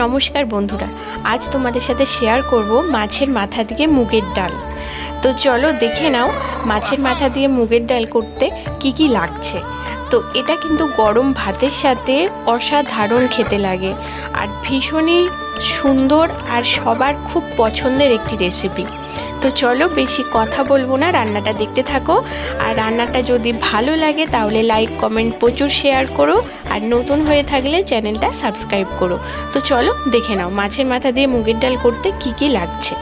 নমস্কার বন্ধুরা, আজ তোমাদের সাথে শেয়ার করব মাছের মাথা দিয়ে মুগের ডাল। তো চলো দেখে নাও মাছের মাথা দিয়ে মুগের ডাল করতে কি কি লাগছে। তো এটা কিন্তু গরম ভাতের সাথে অসাধারণ খেতে লাগে আর ভীষণই সুন্দর আর সবার খুব পছন্দের একটি রেসিপি। তো চলো বেশি কথা বলবো না, রান্নাটা দেখতে থাকো। আর রান্নাটা যদি ভালো লাগে তাহলে লাইক কমেন্ট প্রচুর শেয়ার করো, আর নতুন হয়ে থাকলে চ্যানেলটা সাবস্ক্রাইব করো। তো চলো দেখে নাও মাছের মাথা দিয়ে মুগের ডাল করতে কি কি লাগছে।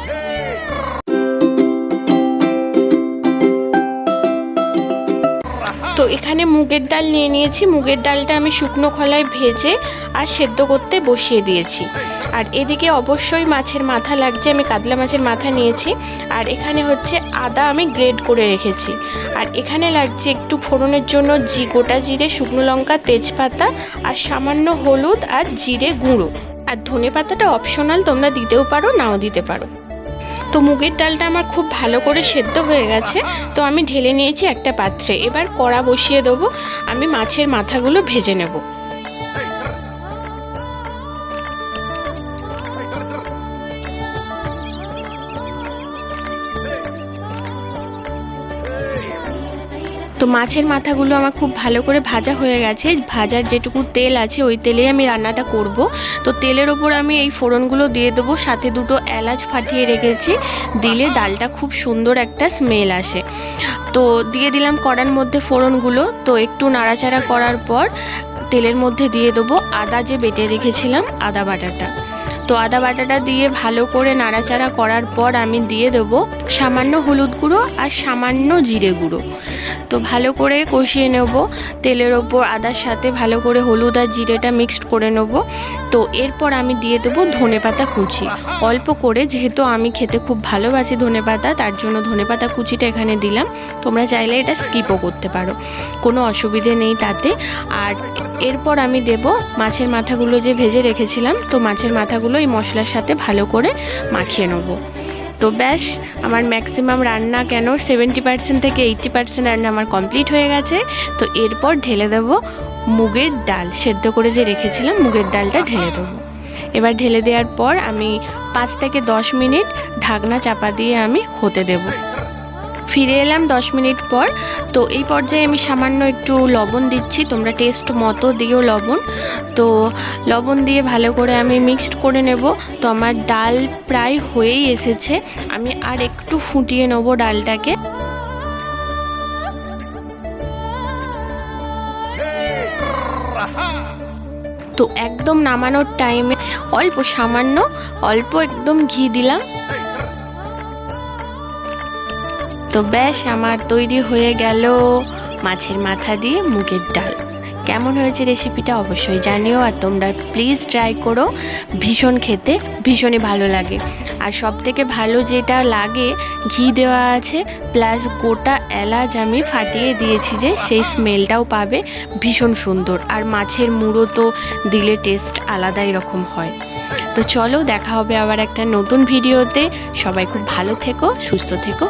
তো এখানে মুগের ডাল নিয়ে নিয়েছি। মুগের ডালটা আমি শুকনো খোলায় ভেজে আর সেদ্ধ করতে বসিয়ে দিয়েছি। আর এদিকে অবশ্যই মাছের মাথা লাগছে, আমি কাতলা মাছের মাথা নিয়েছি। আর এখানে হচ্ছে আদা আমি গ্রেড করে রেখেছি। আর এখানে লাগছে একটু ফোড়নের জন্য গোটা জিরে, শুকনো লঙ্কা, তেজপাতা আর সামান্য হলুদ আর জিরে গুঁড়ো। আর ধনে পাতাটা অপশনাল, তোমরা দিতেও পারো নাও দিতে পারো। তো মুগের ডালটা আমার খুব ভালো করে সেদ্ধ হয়ে গেছে, তো আমি ঢেলে নিয়েছি একটা পাত্রে। এবার কড়া বসিয়ে দেবো, আমি মাছের মাথাগুলো ভেজে নেব। তো মাছের মাথাগুলো আমার খুব ভালো করে ভাজা হয়ে গেছে। ভাজার যেটুকু তেল আছে ওই তেলে আমি রান্নাটা করব। তো তেলের ওপর আমি এই ফোড়নগুলো দিয়ে দেবো, সাথে দুটো এলাচ ফাটিয়ে রেখেছি, দিলে ডালটা খুব সুন্দর একটা স্মেল আসে। তো দিয়ে দিলাম কড়ার মধ্যে ফোড়নগুলো। তো একটু নাড়াচাড়া করার পর তেলের মধ্যে দিয়ে দেবো আদা যে বেটে রেখেছিলাম, আদা বাটাটা। তো আদা বাটাটা দিয়ে ভালো করে নাড়াচাড়া করার পর আমি দিয়ে দেবো সামান্য হলুদ গুঁড়ো আর সামান্য জিরে গুঁড়ো। তো ভালো করে কষিয়ে নেব তেলের ওপর আদার সাথে, ভালো করে হলুদ আর জিরেটা মিক্সড করে নেব। তো এরপর আমি দিয়ে দেবো ধনেপাতা কুচি অল্প করে, যেহেতু আমি খেতে খুব ভালোবাসি ধনেপাতা, তার জন্য ধনেপাতা কুচিটা এখানে দিলাম। তোমরা চাইলে এটা স্কিপও করতে পারো, কোনো অসুবিধে নেই তাতে। আর এরপর আমি দেব মাছের মাথাগুলো যে ভেজে রেখেছিলাম। তো মাছের মাথাগুলো এই মশলার সাথে ভালো করে মাখিয়ে নেব। তো ব্যাস, আমার ম্যাক্সিমাম রান্না কেন 70% থেকে 80% রান্না আমার কমপ্লিট হয়ে গেছে। তো এরপর ঢেলে দেব মুগের ডাল, সেদ্ধ করে যে রেখেছিলাম মুগের ডালটা ঢেলে দেবো। এবার ঢেলে দেওয়ার পর আমি 5 থেকে 10 মিনিট ঢাকনা চাপা দিয়ে আমি হতে দেব। ফিরে এলাম 10 মিনিট পর। তো এই পর্যায়ে আমি সামান্য একটু লবণ দিচ্ছি, তোমরা টেস্ট মতো দিও লবণ। তো লবণ দিয়ে ভালো করে আমি মিক্সড করে নেব। তো আমার ডাল প্রায় হয়েই এসেছে, আমি আর একটু ফুটিয়ে নেব ডালটাকে। তো একদম নামানোর টাইমে অল্প একদম ঘি দিলাম। তো ব্যাস, আমার তৈরি হয়ে গেল মাছের মাথা দিয়ে মুগের ডাল। কেমন হয়েছে রেসিপিটা অবশ্যই জানিও, আর তোমরা প্লিজ ট্রাই করো, ভীষণ খেতে ভীষণই ভালো লাগে। আর সব থেকে ভালো যেটা লাগে, ঘি দেওয়া আছে প্লাস গোটা এলাচ আমি ফাটিয়ে দিয়েছি, যে সেই স্মেলটাও পাবে, ভীষণ সুন্দর। আর মাছের মুড়ো তো দিলে টেস্ট আলাদাই রকম হয়। তো চলো দেখা হবে আবার একটা নতুন ভিডিওতে। সবাই খুব ভালো থেকো, সুস্থ থেকো।